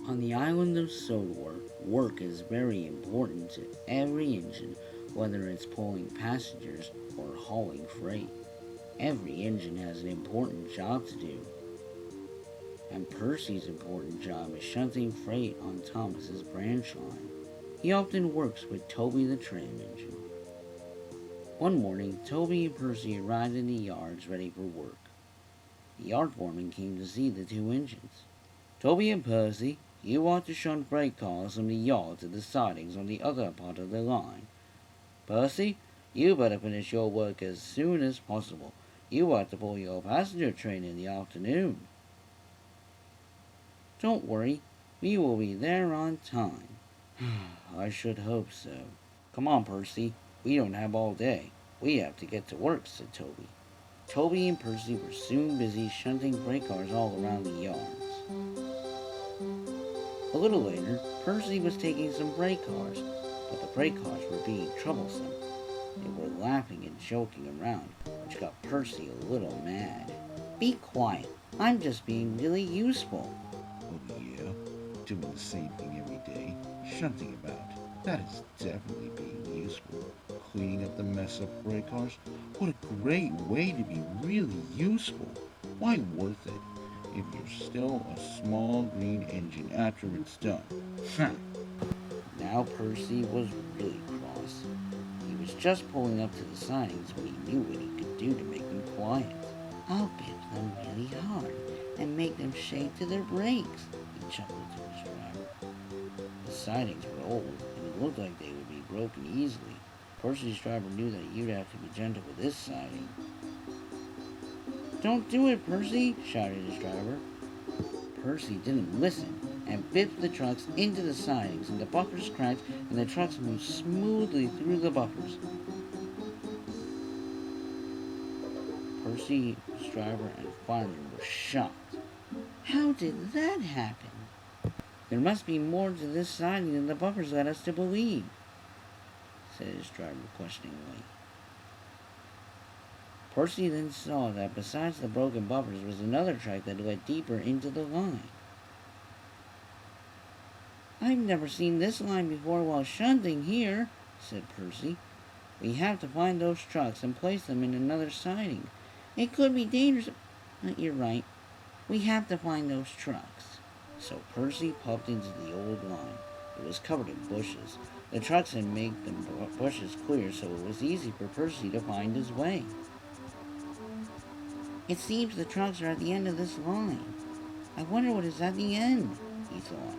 On the island of Sodor, work is very important to every engine, whether it's pulling passengers or hauling freight. Every engine has an important job to do, and Percy's important job is shunting freight on Thomas's branch line. He often works with Toby the tram engine. One morning, Toby and Percy arrived in the yards ready for work. The yard foreman came to see the two engines. Toby and Percy, you are to shunt freight cars from the yard to the sidings on the other part of the line. Percy, you better finish your work as soon as possible. You are to pull your passenger train in the afternoon. Don't worry, we will be there on time. I should hope so. Come on, Percy, we don't have all day. We have to get to work, said Toby. Toby and Percy were soon busy shunting freight cars all around the yards. A little later, Percy was taking some freight cars, but the freight cars were being troublesome. They were laughing and joking around, which got Percy a little mad. Be quiet. I'm just being really useful. Oh yeah, doing the same thing every day, shunting about. That is definitely being useful. Cleaning up the mess of freight cars? What a great way to be really useful. Why worth it? If you're still a small green engine after it's done. Ha! Now Percy was really cross. He was just pulling up to the sidings when he knew what he could do to make them quiet. I'll bend them really hard and make them shake to their brakes, he chuckled to his driver. The sidings were old, and it looked like they would be broken easily. Percy's driver knew that you'd have to be gentle with this siding. Don't do it, Percy, shouted his driver. Percy didn't listen and biffed the trucks into the sidings, and the buffers cracked, and the trucks moved smoothly through the buffers. Percy's driver and fireman were shocked. How did that happen? There must be more to this siding than the buffers led us to believe, said his driver questioningly. Percy then saw that besides the broken buffers was another track that led deeper into the line. I've never seen this line before while shunting here, said Percy. We have to find those trucks and place them in another siding. It could be dangerous. You're right. We have to find those trucks. So Percy popped into the old line. It was covered in bushes. The trucks had made the bushes clear, so it was easy for Percy to find his way. It seems the trucks are at the end of this line. I wonder what is at the end, he thought.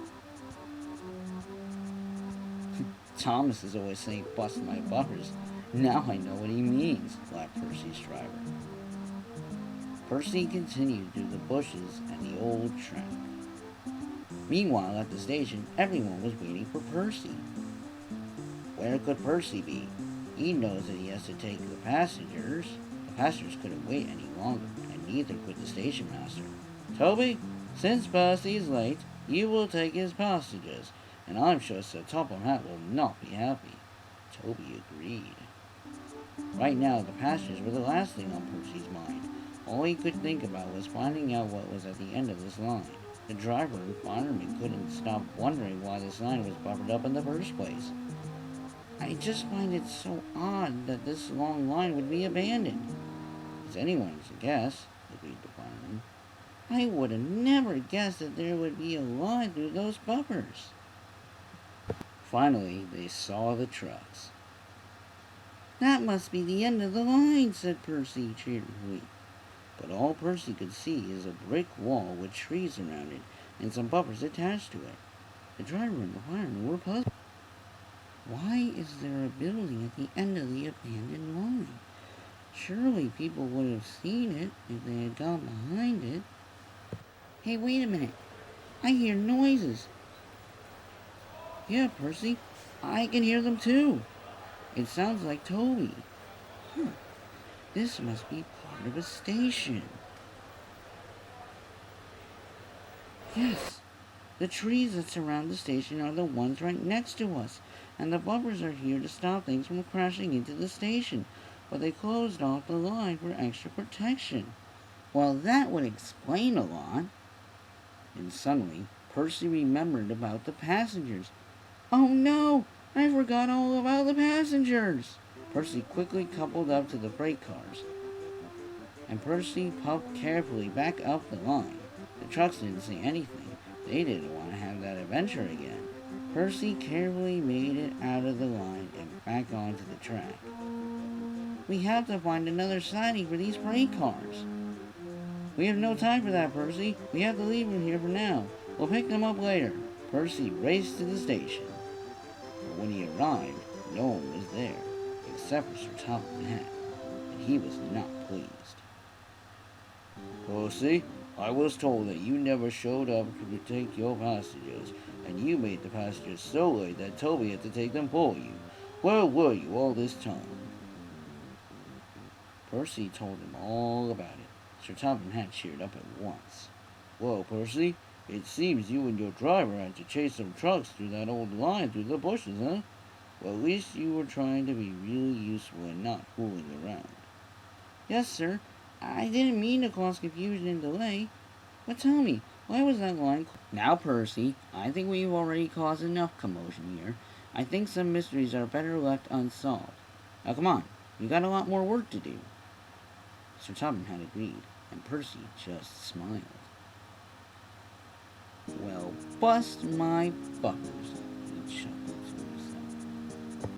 Thomas is always saying, bust my buffers. Now I know what he means, laughed Percy's driver. Percy continued through the bushes and the old track. Meanwhile, at the station, everyone was waiting for Percy. Where could Percy be? He knows that he has to take the passengers. The passengers couldn't wait any longer, and neither could the station master. Toby, since Percy is late, you will take his passengers, and I'm sure Sir Topham Hatt will not be happy. Toby agreed. Right now, the passengers were the last thing on Percy's mind. All he could think about was finding out what was at the end of this line. The driver and fireman couldn't stop wondering why this line was buffered up in the first place. I just find it so odd that this long line would be abandoned. It's anyone's guess, agreed the fireman. I would have never guessed that there would be a line through those buffers. Finally, they saw the trucks. That must be the end of the line, said Percy cheerfully. But all Percy could see is a brick wall with trees around it and some buffers attached to it. The driver and the fireman were puzzled. Why is there a building at the end of the abandoned line? Surely people would have seen it if they had gone behind it. Hey, wait a minute. I hear noises. Yeah, Percy, I can hear them too. It sounds like Toby. This must be part of a station. Yes, the trees that surround the station are the ones right next to us, and the bumpers are here to stop things from crashing into the station, but they closed off the line for extra protection. Well, that would explain a lot. And suddenly, Percy remembered about the passengers. Oh no! I forgot all about the passengers! Percy quickly coupled up to the freight cars, and Percy puffed carefully back up the line. The trucks didn't say anything. They didn't want to have that adventure again. Percy carefully made it out of the line and back onto the track. We have to find another siding for these freight cars. We have no time for that, Percy. We have to leave them here for now. We'll pick them up later. Percy raced to the station. But when he arrived, no one was there, except for Sir Topham Hatt, and he was not pleased. Percy, I was told that you never showed up to take your passengers, and you made the passengers so late that Toby had to take them for you. Where were you all this time? Percy told him all about it. Sir Topham Hatt cheered up at once. Well, Percy, it seems you and your driver had to chase some trucks through that old line through the bushes, huh? Well, at least you were trying to be really useful and not fooling around. Yes, sir. I didn't mean to cause confusion and delay. But tell me, why was that line... Now, Percy, I think we've already caused enough commotion here. I think some mysteries are better left unsolved. Now, come on. We got a lot more work to do. Sir Topham had agreed, and Percy just smiled. Well, bust my buckers, he chuckled.